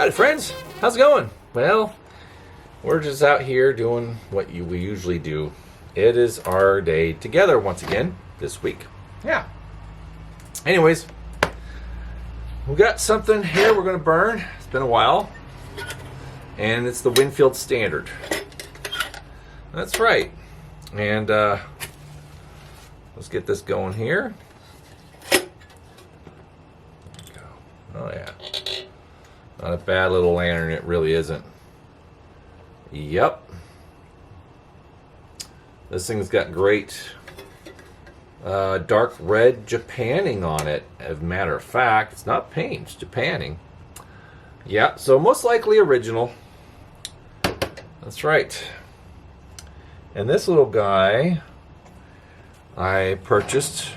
Howdy friends, how's it going? Well, we're just out here doing what we usually do. It is our day together once again this week. Yeah. Anyways, we got something here we're going to burn. It's been a while. And it's the Winfield Standard. That's right. And let's get this going here. Oh yeah. Not a bad little lantern, it really isn't. Yep. This thing's got great dark red Japanning on it. As a matter of fact, it's not paint, it's Japanning. Yeah, so most likely original. That's right. And this little guy I purchased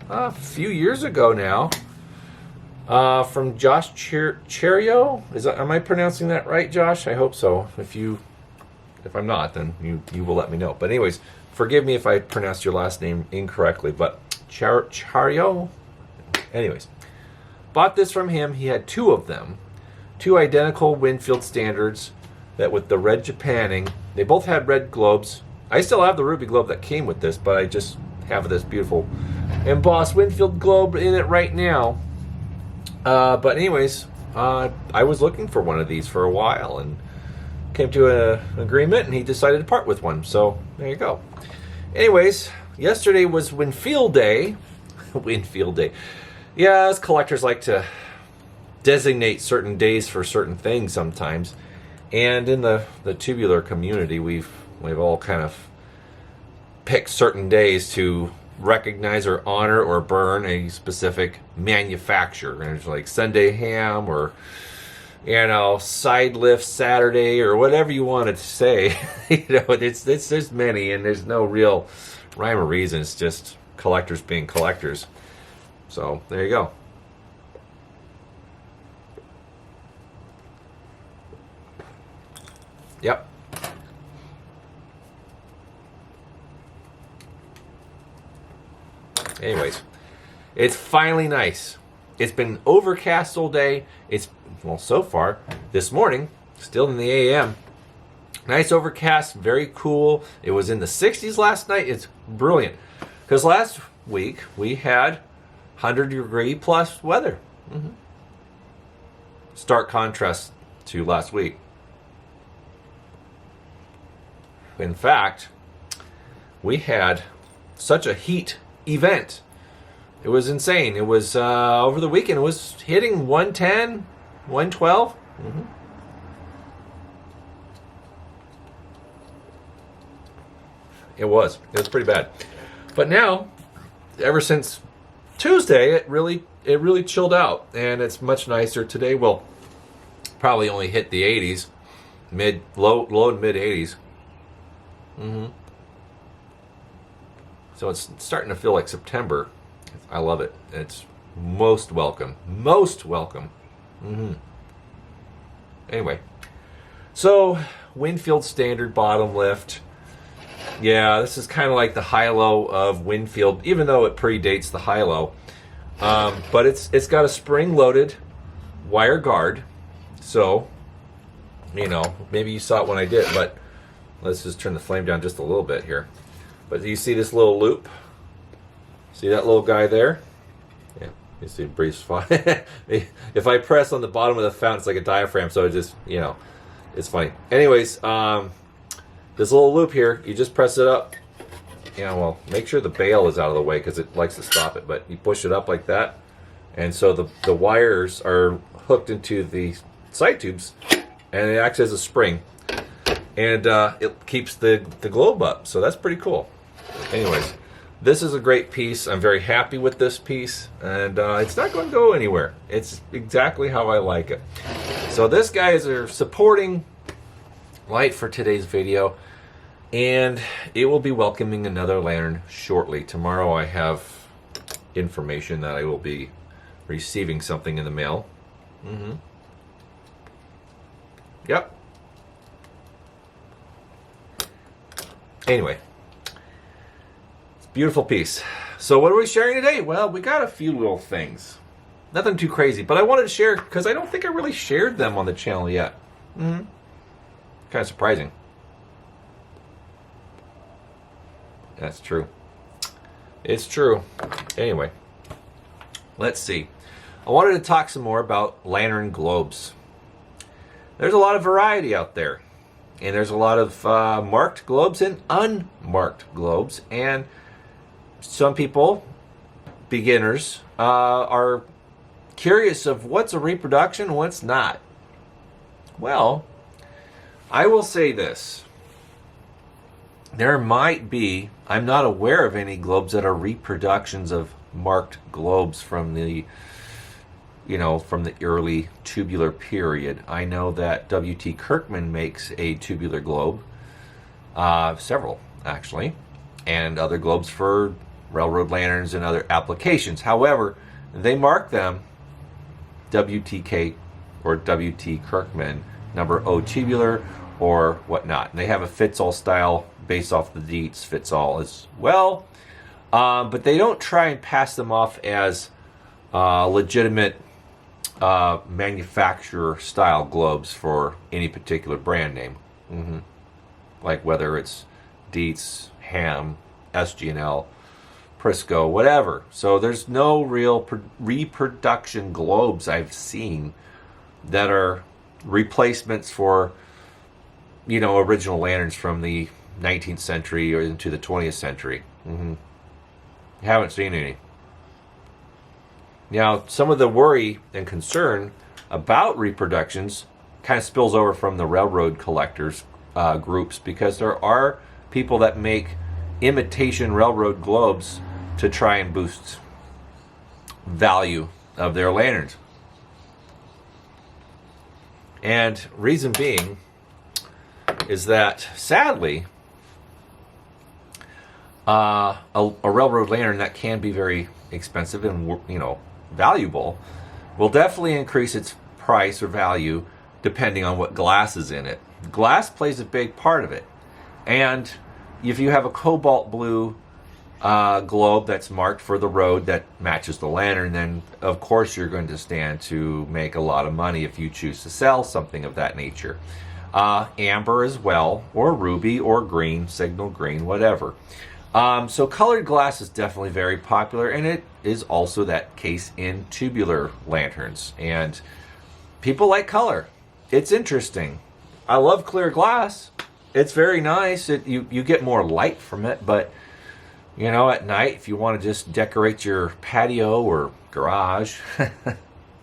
a few years ago now. From Josh Cherio. Am I pronouncing that right, Josh? I hope so. If I'm not, then you will let me know. But anyways, forgive me if I pronounced your last name incorrectly. But Cherio. Anyways, bought this from him. He had two of them, two identical Winfield Standards that with the red Japanning. They both had red globes. I still have the ruby globe that came with this, but I just have this beautiful embossed Winfield globe in it right now. But anyways, I was looking for one of these for a while and came to an agreement, and he decided to part with one. So there you go. Anyways, yesterday was Winfield Day. Winfield Day. Yeah, as collectors like to designate certain days for certain things sometimes. And in the tubular community, we've all kind of picked certain days to recognize or honor or burn a specific manufacturer. And it's like Sunday ham or, side lift Saturday or whatever you wanted to say. There's many, and there's no real rhyme or reason. It's just collectors being collectors. So there you go. Yep. Anyways, it's finally nice. It's been overcast all day. So far, this morning, still in the AM. Nice overcast, very cool. It was in the 60s last night. It's brilliant. Because last week, we had 100-degree plus weather. Mm-hmm. Stark contrast to last week. In fact, we had such a heat event. It was insane. It was over the weekend. It was hitting 110, 112. Mm-hmm. It was pretty bad. But now, ever since Tuesday, it really chilled out, and it's much nicer today. Well, probably only hit the 80s, low and mid 80s. Mm-hmm. So it's starting to feel like September. I love it. It's most welcome. Most welcome. Mm-hmm. Anyway. So, Winfield Standard bottom lift. Yeah, this is kind of like the high-low of Winfield, even though it predates the high-low. But it's got a spring-loaded wire guard. So, maybe you saw it when I did, but let's just turn the flame down just a little bit here. But do you see this little loop? See that little guy there? Yeah, you see it breathes fine. If I press on the bottom of the fountain, it's like a diaphragm, so it just, it's funny. Anyways, this little loop here, you just press it up. Make sure the bail is out of the way because it likes to stop it. But you push it up like that, and so the wires are hooked into the side tubes, and it acts as a spring. And it keeps the globe up, so that's pretty cool. Anyways, this is a great piece. I'm very happy with this piece, and it's not going to go anywhere. It's exactly how I like it. So this guy is a supporting light for today's video, and it will be welcoming another lantern shortly. Tomorrow I have information that I will be receiving something in the mail. Mm-hmm. Yep. Anyway, it's a beautiful piece. So what are we sharing today? Well, we got a few little things. Nothing too crazy, but I wanted to share because I don't think I really shared them on the channel yet. Kind of surprising. That's true. It's true. Anyway, let's see. I wanted to talk some more about lantern globes. There's a lot of variety out there. And there's a lot of marked globes and unmarked globes. And some people, beginners, are curious of what's a reproduction and what's not. Well, I will say this. There might be, I'm not aware of any globes that are reproductions of marked globes from the, from the early tubular period. I know that W.T. Kirkman makes a tubular globe, several actually, and other globes for railroad lanterns and other applications. However, they mark them WTK or W.T. Kirkman number 0 tubular or whatnot. And they have a fits-all style based off the Dietz fits-all as well. But they don't try and pass them off as legitimate manufacturer style globes for any particular brand name. Like whether it's Dietz, Ham, SG&L, Prisco, whatever. So there's no real reproduction globes I've seen that are replacements for, original lanterns from the 19th century or into the 20th century. Haven't seen any. Now, some of the worry and concern about reproductions kind of spills over from the railroad collectors groups, because there are people that make imitation railroad globes to try and boost value of their lanterns. And reason being is that, sadly, a railroad lantern that can be very expensive and valuable will definitely increase its price or value depending on what glass is in it. Glass plays a big part of it. And if you have a cobalt blue globe that's marked for the road that matches the lantern, then of course you're going to stand to make a lot of money if you choose to sell something of that nature. Amber as well, or ruby, or green, signal green, whatever. So colored glass is definitely very popular, and it is also that case in tubular lanterns. And people like color. It's interesting. I love clear glass. It's very nice. You get more light from it, but at night, if you want to just decorate your patio or garage,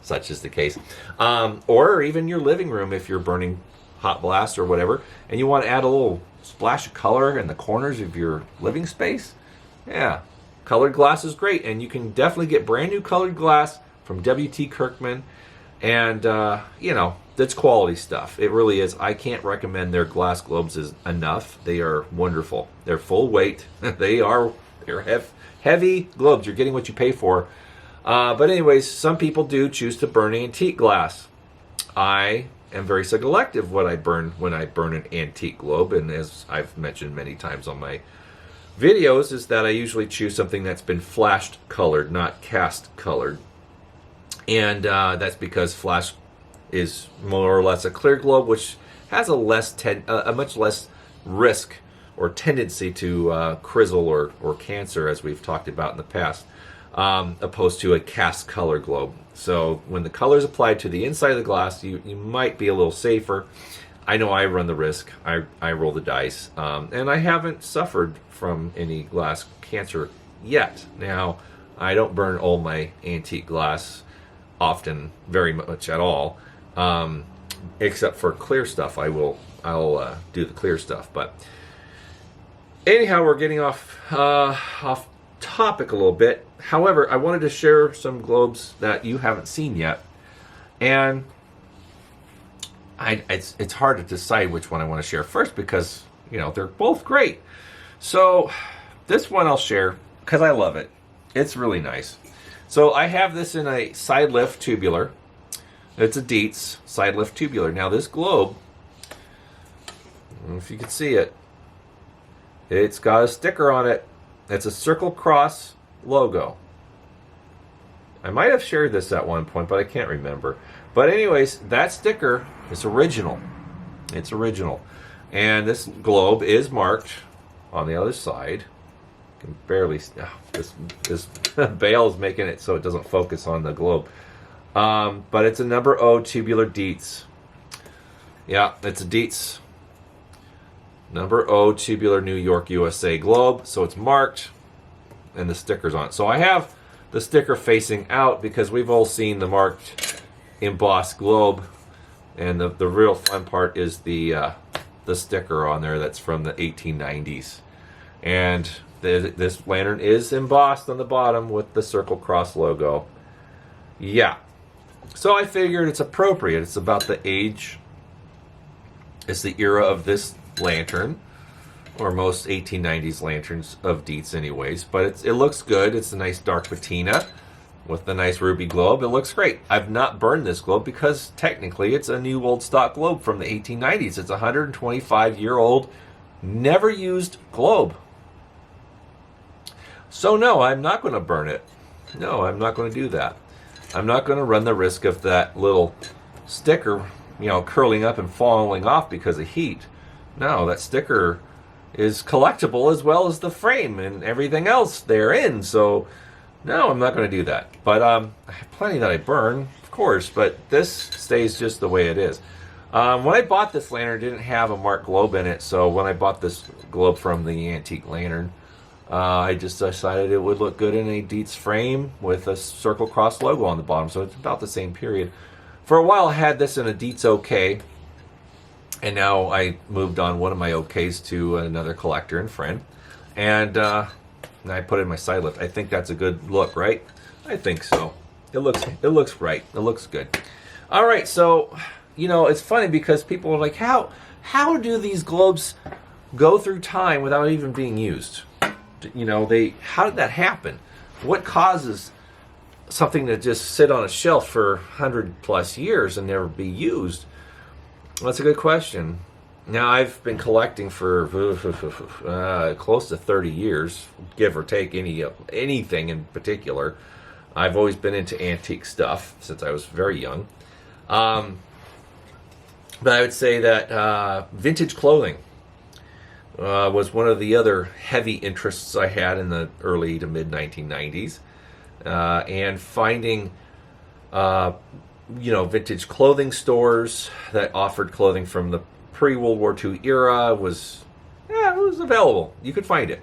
such is the case, or even your living room if you're burning hot blast or whatever, and you want to add a little splash of color in the corners of your living space, yeah, colored glass is great. And you can definitely get brand new colored glass from W.T. Kirkman, and that's quality stuff. It really is. I can't recommend their glass globes enough. They are wonderful. They're full weight. They're heavy globes. You're getting what you pay for. But anyways, some people do choose to burn antique glass. I am very selective what I burn when I burn an antique globe, and as I've mentioned many times on my videos, is that I usually choose something that's been flashed colored, not cast colored. And that's because flash is more or less a clear globe, which has a much less risk or tendency to crizzle or cancer, as we've talked about in the past, opposed to a cast color globe. So when the color is applied to the inside of the glass, you might be a little safer. I know I run the risk. I roll the dice, and I haven't suffered from any glass cancer yet. Now, I don't burn all my antique glass often, very much at all, except for clear stuff. I'll do the clear stuff. But anyhow, we're getting off topic a little bit. However, I wanted to share some globes that you haven't seen yet, and it's hard to decide which one I want to share first, because they're both great. So this one I'll share because I love it. It's really nice. So I have this in a side lift tubular. It's a Dietz side lift tubular. Now this globe, I don't know if you can see it, it's got a sticker on it. It's a circle cross logo. I might have shared this at one point, but I can't remember. But anyways, that sticker is original. It's original. And this globe is marked on the other side. You can barely... this bail is making it so it doesn't focus on the globe. But it's a number O tubular Dietz. Yeah, it's a Dietz. Number O tubular New York, USA globe. So it's marked, and the sticker's on it. So I have the sticker facing out because we've all seen the marked embossed globe, and the real fun part is the sticker on there that's from the 1890s. And this lantern is embossed on the bottom with the Circle Cross logo. Yeah. So I figured it's appropriate. It's about the age. It's the era of this lantern, or most 1890s lanterns of Dietz anyways. But it looks good. It's a nice dark patina with the nice ruby globe. It looks great. I've not burned this globe because technically it's a new old stock globe from the 1890s. It's a 125-year-old, never used globe. So no, I'm not going to burn it. No, I'm not going to do that. I'm not going to run the risk of that little sticker, curling up and falling off because of heat. No, that sticker is collectible as well as the frame and everything else therein. So no, I'm not going to do that. But I have plenty that I burn, of course, but this stays just the way it is. When I bought this lantern, it didn't have a marked globe in it. So when I bought this globe from the antique lantern, I just decided it would look good in a Dietz frame with a Circle Cross logo on the bottom. So it's about the same period. For a while, I had this in a Dietz OK. And now I moved on one of my OKs to another collector and friend. And I put it in my side lift. I think that's a good look, right? I think so. It looks right. It looks good. All right, so, it's funny because people are like, how do these globes go through time without even being used? How did that happen? What causes something to just sit on a shelf for 100+ years and never be used? Well, that's a good question. Now, I've been collecting for close to 30 years, give or take anything in particular. I've always been into antique stuff since I was very young. But I would say that vintage clothing was one of the other heavy interests I had in the early to mid 1990s. And finding vintage clothing stores that offered clothing from the pre-World War II era was available. You could find it.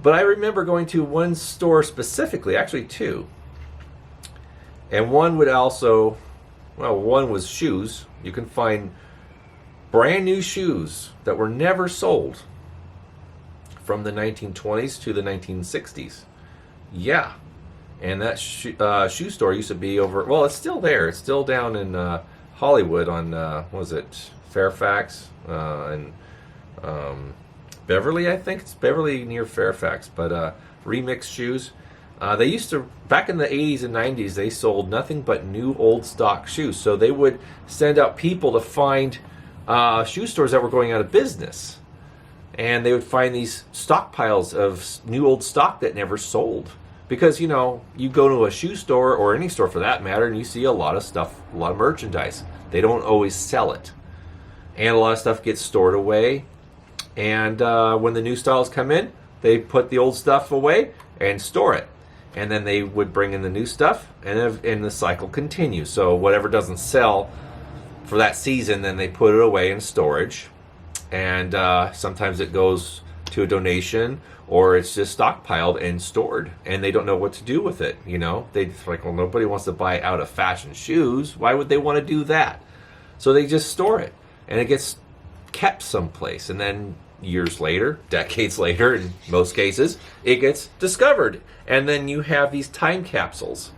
But I remember going to one store specifically, actually two. And one was shoes. You can find brand new shoes that were never sold from the 1920s to the 1960s. Yeah. And that shoe store used to be over... Well, it's still there. It's still down in Hollywood on, Fairfax and Beverly, I think. It's Beverly near Fairfax. But Remix Shoes. They used to... Back in the 80s and 90s, they sold nothing but new old stock shoes. So they would send out people to find shoe stores that were going out of business. And they would find these stockpiles of new old stock that never sold. Because, you go to a shoe store, or any store for that matter, and you see a lot of stuff, a lot of merchandise. They don't always sell it. And a lot of stuff gets stored away. And when the new styles come in, they put the old stuff away and store it. And then they would bring in the new stuff, and the cycle continues. So whatever doesn't sell for that season, then they put it away in storage. And sometimes it goes to a donation, or it's just stockpiled and stored, and they don't know what to do with it. They're like, well, nobody wants to buy out of fashion shoes. Why would they want to do that? So they just store it, and it gets kept someplace, and then years later, decades later, in most cases, it gets discovered, and then you have these time capsules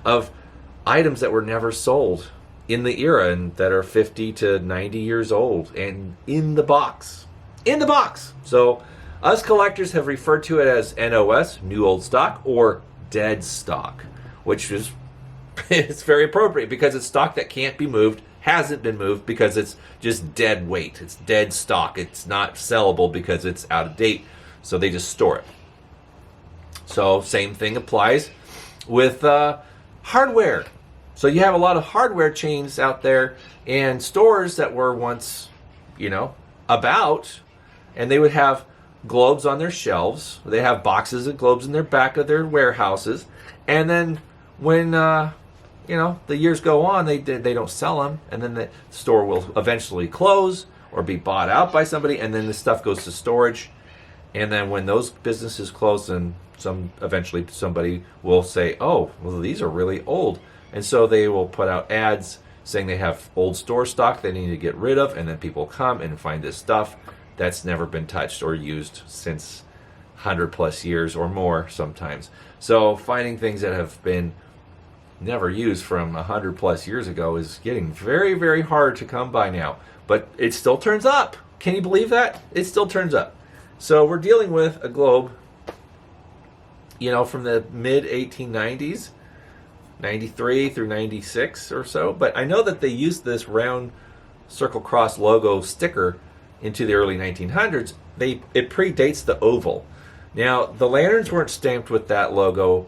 of items that were never sold in the era and that are 50 to 90 years old, and in the box. So us collectors have referred to it as NOS, new old stock, or dead stock, which is it's very appropriate because it's stock that can't be moved, hasn't been moved because it's just dead weight. It's dead stock. It's not sellable because it's out of date, so they just store it. So same thing applies with hardware. So you have a lot of hardware chains out there and stores that were once, about, and they would have globes on their shelves. They have boxes of globes in their back of their warehouses, and then when the years go on, they don't sell them, and then the store will eventually close or be bought out by somebody, and then the stuff goes to storage. And then when those businesses close, then eventually somebody will say, "Oh, well, these are really old," and so they will put out ads saying they have old store stock they need to get rid of, and then people come and find this stuff that's never been touched or used since 100 plus years or more sometimes. So finding things that have been never used from 100 plus years ago is getting very, very hard to come by now. But it still turns up. Can you believe that? It still turns up. So we're dealing with a globe, from the mid 1890s, 93 through 96 or so. But I know that they used this round circle cross logo sticker into the early 1900s. It predates the oval. Now, the lanterns weren't stamped with that logo.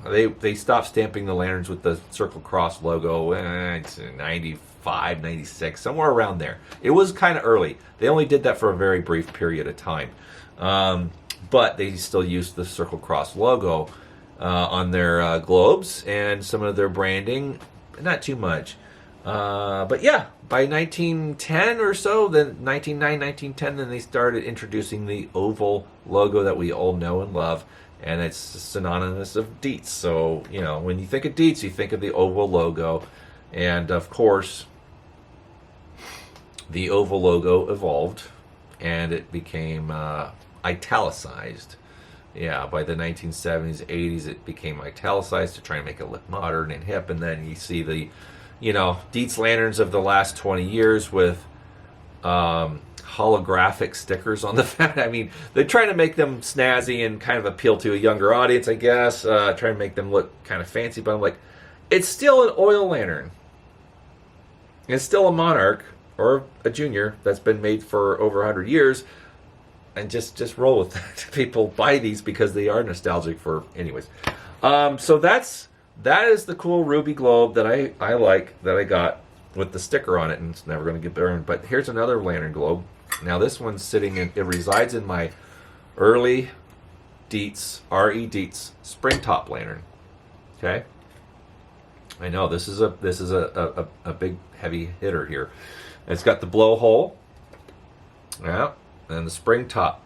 They stopped stamping the lanterns with the circle cross logo in 95, 96, somewhere around there. It was kind of early. They only did that for a very brief period of time. But they still used the circle cross logo on their globes and some of their branding. Not too much. But yeah, by 1910 or so, then 1909, 1910, then they started introducing the oval logo that we all know and love, and it's synonymous of Dietz. So, when you think of Dietz, you think of the oval logo, and of course, the oval logo evolved, and it became italicized. Yeah, by the 1970s, 80s, it became italicized to try and make it look modern and hip, and then you see the Dietz lanterns of the last 20 years with holographic stickers on the front. I mean, they're trying to make them snazzy and kind of appeal to a younger audience, I guess. Trying to make them look kind of fancy, but I'm like, it's still an oil lantern. It's still a Monarch or a Junior that's been made for over 100 years, and just roll with that. People buy these because they are nostalgic for, anyways. So that is the cool ruby globe that I like, that I got with the sticker on it, and it's never going to get burned. But here's another lantern globe. Now this one's it resides in my early Dietz, R.E. Dietz spring top lantern. Okay? I know this is a big heavy hitter here. It's got the blowhole. Yeah, and the spring top.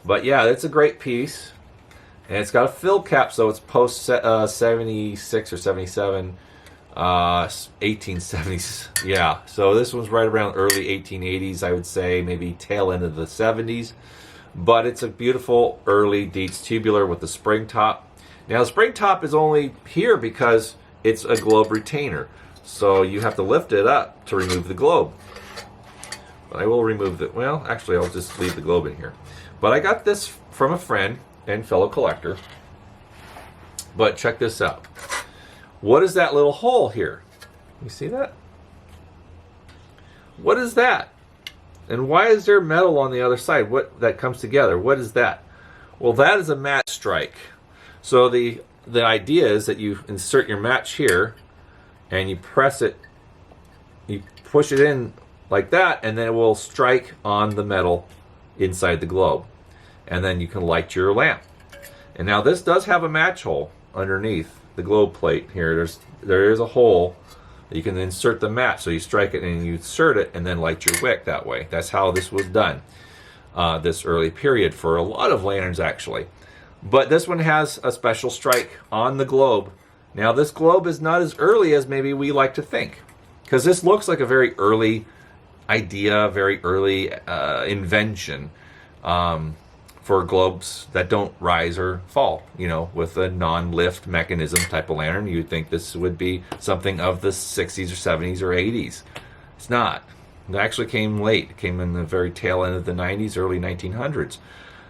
But yeah, it's a great piece. And it's got a fill cap, so it's post 76 or 77, 1870s. Yeah, so this one's right around early 1880s, I would say, maybe tail end of the 70s. But it's a beautiful early Dietz tubular with the spring top. Now, the spring top is only here because it's a globe retainer. So you have to lift it up to remove the globe. But I will remove it. Well, actually, I'll just leave the globe in here. But I got this from a friend and fellow collector. But check this out. What is that little hole here? You see that? What is that? And why is there metal on the other side? What that comes together? What is that? Well, that is a match strike. So the idea is that you insert your match here, and you press it, you push it in like that, and then it will strike on the metal inside the globe. And then you can light your lamp. And now this does have a match hole underneath the globe plate here. There is a hole that you can insert the match. So you strike it and you insert it and then light your wick that way. That's how this was done this early period for a lot of lanterns, actually. But this one has a special strike on the globe. Now this globe is not as early as maybe we like to think, because this looks like a very early idea, very early invention. For globes that don't rise or fall, with a non-lift mechanism type of lantern. You'd think this would be something of the 60s or 70s or 80s. It's not. It actually came late. It came in the very tail end of the 90s, early 1900s.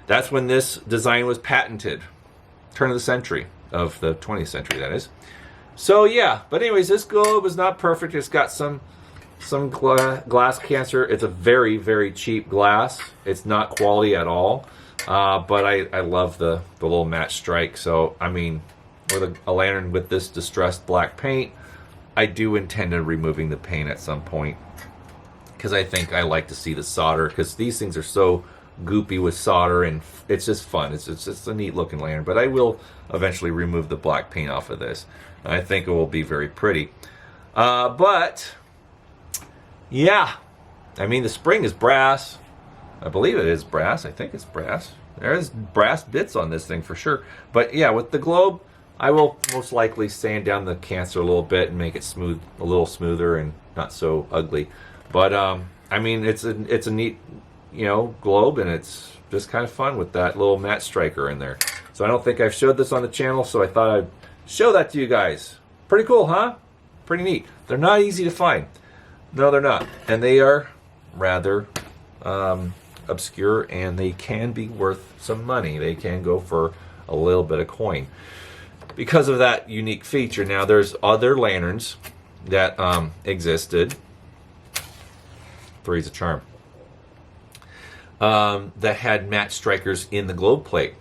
That's when this design was patented. Turn of the century, of the 20th century, that is. So yeah, but anyways, this globe is not perfect. It's got some glass cancer. It's a very, very cheap glass. It's not quality at all. But I love the little match strike. So, I mean, or a lantern with this distressed black paint, I do intend on removing the paint at some point, because I think I like to see the solder, because these things are so goopy with solder, and it's just fun. It's just a neat looking lantern. But I will eventually remove the black paint off of this. I think it will be very pretty. But yeah, I mean, the spring is brass. I believe it is brass. I think it's brass. There's brass bits on this thing for sure. But yeah, with the globe, I will most likely sand down the cancer a little bit and make it smooth, a little smoother and not so ugly. But I mean, it's a neat, globe, and it's just kind of fun with that little matte striker in there. So I don't think I've showed this on the channel, so I thought I'd show that to you guys. Pretty cool, huh? Pretty neat. They're not easy to find. No, they're not. And they are rather obscure, and they can be worth some money. They can go for a little bit of coin because of that unique feature. Now, there's other lanterns that existed. Three's a charm. That had matte strikers in the globe plate.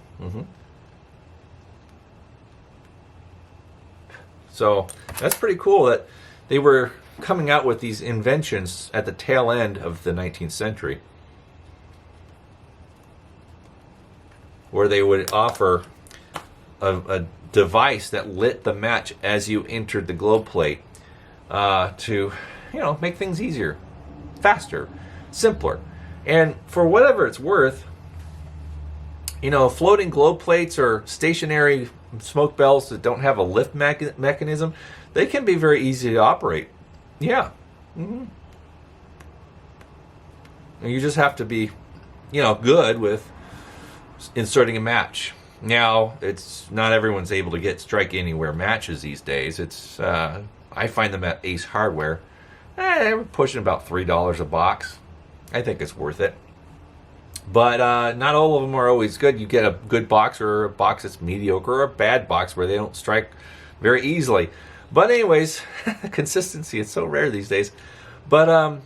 So that's pretty cool that they were coming out with these inventions at the tail end of the 19th century, where they would offer a device that lit the match as you entered the globe plate to, make things easier, faster, simpler. And for whatever it's worth, floating globe plates or stationary smoke bells that don't have a lift mechanism, they can be very easy to operate. Yeah. And you just have to be, good with inserting a match. Now, it's not everyone's able to get strike anywhere matches these days. It's I find them at Ace Hardware. We're pushing about $3 a box. I think it's worth it. But not all of them are always good. You get a good box or a box that's mediocre, or a bad box where they don't strike very easily. But anyways, consistency is so rare these days. But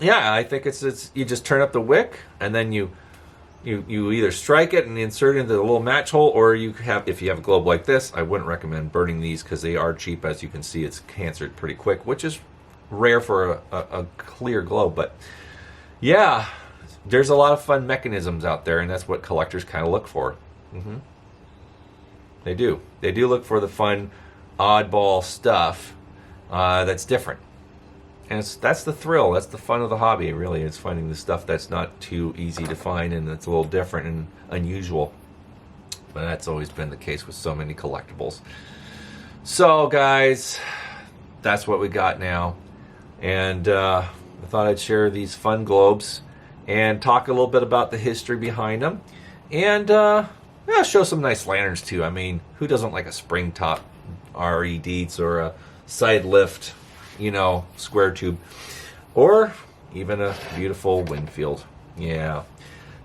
yeah, I think it's you just turn up the wick, and then you either strike it and insert it into the little match hole, or if you have a globe like this, I wouldn't recommend burning these because they are cheap. As you can see, it's cancered pretty quick, which is rare for a clear globe. But yeah, there's a lot of fun mechanisms out there, and that's what collectors kind of look for. They do look for the fun, oddball stuff that's different. And that's the thrill. That's the fun of the hobby, really. It's finding the stuff that's not too easy to find and that's a little different and unusual. But that's always been the case with so many collectibles. So, guys, that's what we got now. And I thought I'd share these fun globes and talk a little bit about the history behind them. And show some nice lanterns, too. I mean, who doesn't like a spring top RE Dietz or a side lift, square tube, or even a beautiful Winfield. Yeah.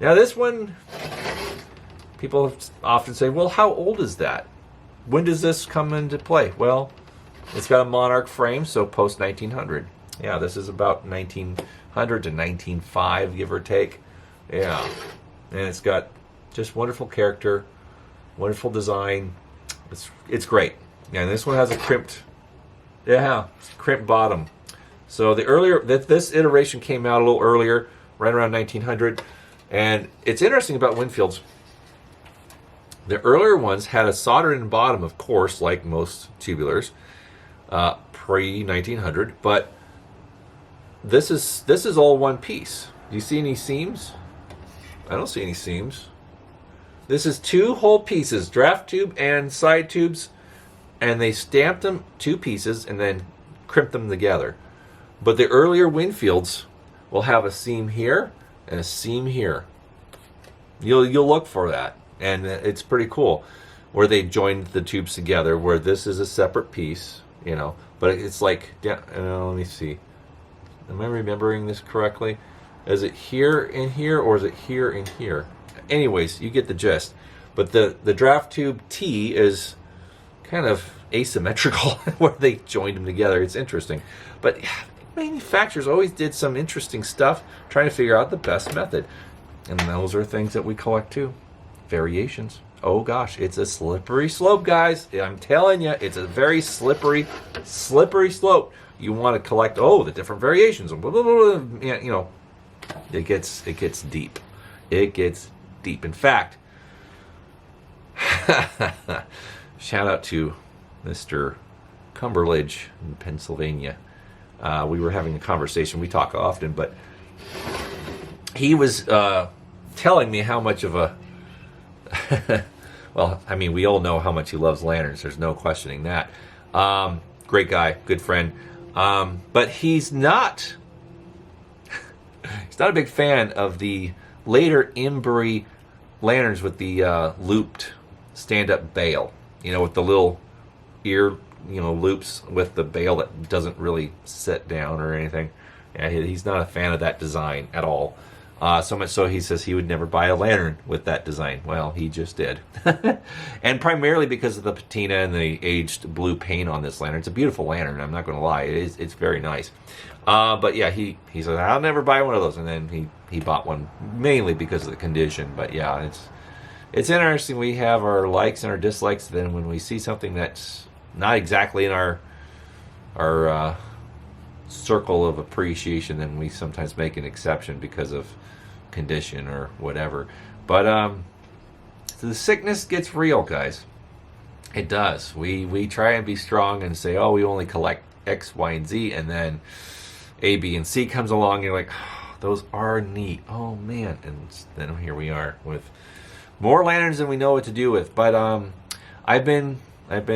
Now this one, people often say, well, how old is that? When does this come into play? Well, it's got a Monarch frame, so post 1900. Yeah, this is about 1900 to 1905, give or take. Yeah. And it's got just wonderful character, wonderful design. It's great. Yeah, and this one has a crimped bottom. So this iteration came out a little earlier, right around 1900. And it's interesting about Winfields. The earlier ones had a soldered-in bottom, of course, like most tubulars, pre-1900. But this is all one piece. Do you see any seams? I don't see any seams. This is two whole pieces, draft tube and side tubes. And they stamped them two pieces and then crimped them together. But the earlier Winfields will have a seam here and a seam here. You'll look for that, and it's pretty cool, where they joined the tubes together. Where this is a separate piece, but it's like, let me see. Am I remembering this correctly? Is it here and here, or is it here and here? Anyways, you get the gist. But the draft tube T is kind of asymmetrical where they joined them together. It's interesting. But manufacturers always did some interesting stuff trying to figure out the best method. And those are things that we collect too. Variations. oh gosh, it's a slippery slope, guys. I'm telling you, it's a very slippery slope. You want to collect, the different variations, blah, blah, blah, blah. You know, it gets deep. It gets deep. In fact, shout out to Mr. Cumberledge in Pennsylvania. We were having a conversation. We talk often, but he was telling me how much of a well, I mean, we all know how much he loves lanterns. There's no questioning that. Great guy, good friend. But he's not a big fan of the later Embry lanterns with the looped stand-up bail. You know, with the little ear, loops with the bail that doesn't really sit down or anything. Yeah, he's not a fan of that design at all. So much so he says he would never buy a lantern with that design. Well, he just did. And primarily because of the patina and the aged blue paint on this lantern. It's a beautiful lantern, I'm not going to lie. It's very nice. But yeah, he said, I'll never buy one of those. And then he bought one mainly because of the condition. But yeah, it's interesting. We have our likes and our dislikes. Then when we see something that's not exactly in our circle of appreciation, then we sometimes make an exception because of condition or whatever. But the sickness gets real, guys. It does. We try and be strong and say, we only collect X, Y, and Z, and then A, B, and C comes along, and you're like, those are neat. Oh man. And then here we are with more lanterns than we know what to do with. But I've been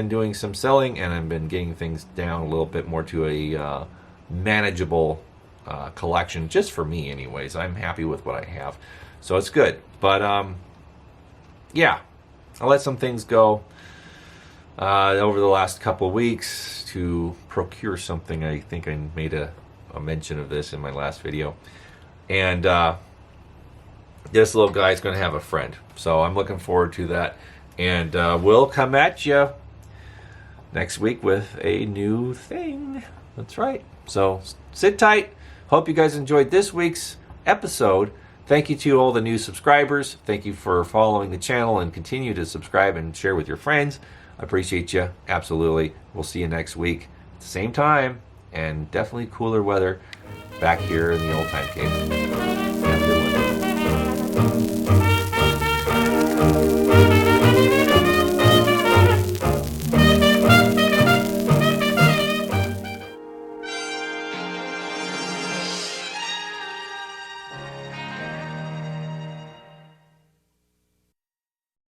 doing some selling, and I've been getting things down a little bit more to a manageable collection, just for me anyways. I'm happy with what I have, so it's good. But yeah, I let some things go over the last couple of weeks to procure something. I think I made a mention of this in my last video, and this little guy is going to have a friend, so I'm looking forward to that. And we'll come at you next week with a new thing. That's right. So sit tight. Hope you guys enjoyed this week's episode. Thank you to all the new subscribers. Thank you for following the channel, and continue to subscribe and share with your friends. I appreciate you. Absolutely. We'll see you next week at the same time, and definitely cooler weather back here in the old time cave. Have a good one.